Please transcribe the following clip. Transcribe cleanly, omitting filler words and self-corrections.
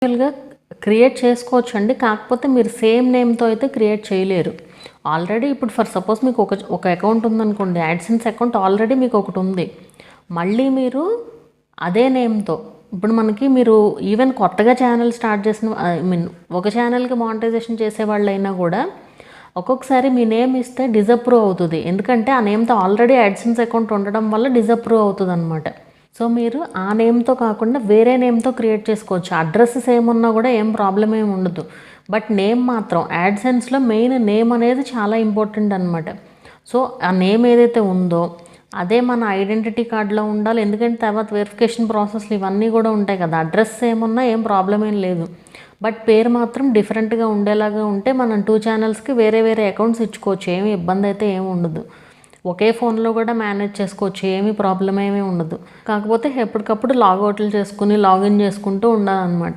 యాక్చువల్‌గా క్రియేట్ చేసుకోవచ్చండి. కాకపోతే మీరు సేమ్ నేమ్‌తో అయితే క్రియేట్ చేయలేరు. ఆల్రెడీ ఇప్పుడు ఫర్ సపోజ్ మీకు ఒక అకౌంట్ ఉందనుకోండి. యాడ్సెన్స్ అకౌంట్ ఆల్రెడీ మీకు ఒకటి ఉంది. మళ్ళీ మీరు అదే నేమ్‌తో ఇప్పుడు మనకి మీరు ఈవెన్ కొత్తగా ఛానల్ స్టార్ట్ చేసిన ఒక ఛానల్‌కి మానిటైజేషన్ చేసేవాళ్ళైనా కూడా ఒక్కొక్కసారి మీ నేమ్ ఇస్తే డిజప్రూవ్ అవుతుంది. ఎందుకంటే ఆ నేమ్‌తో ఆల్రెడీ యాడ్సెన్స్ అకౌంట్ ఉండడం వల్ల డిజప్రూవ్ అవుతుందన్నమాట. సో మీరు ఆ నేమ్‌తో కాకుండా వేరే నేమ్‌తో క్రియేట్ చేసుకోవచ్చు. అడ్రస్ సేమ్ ఉన్నా కూడా ఏం ప్రాబ్లమ్ ఏమి ఉండదు. బట్ నేమ్ మాత్రం యాడ్సెన్స్‌లో మెయిన్ నేమ్ అనేది చాలా ఇంపార్టెంట్ అనమాట. సో ఆ నేమ్ ఏదైతే ఉందో అదే మన ఐడెంటిటీ కార్డ్‌లో ఉండాలి. ఎందుకంటే తర్వాత వెరిఫికేషన్ ప్రాసెస్‌లు ఇవన్నీ కూడా ఉంటాయి కదా! అడ్రస్ సేమ్ ఉన్నా ఏం ప్రాబ్లమ్ ఏం లేదు. బట్ పేరు మాత్రం డిఫరెంట్‌గా ఉండేలాగా ఉంటే మనం 2 ఛానల్స్‌కి వేరే వేరే అకౌంట్స్ ఇచ్చుకోవచ్చు. ఏమి ఇబ్బంది అయితే ఏమి ఉండదు. ఒకే ఫోన్లో కూడా మేనేజ్ చేసుకోవచ్చు. ఏమీ ప్రాబ్లమ్ ఏమీ ఉండదు. కాకపోతే ఎప్పటికప్పుడు లాగౌట్లు చేసుకుని లాగిన్ చేసుకుంటూ ఉండాలన్నమాట.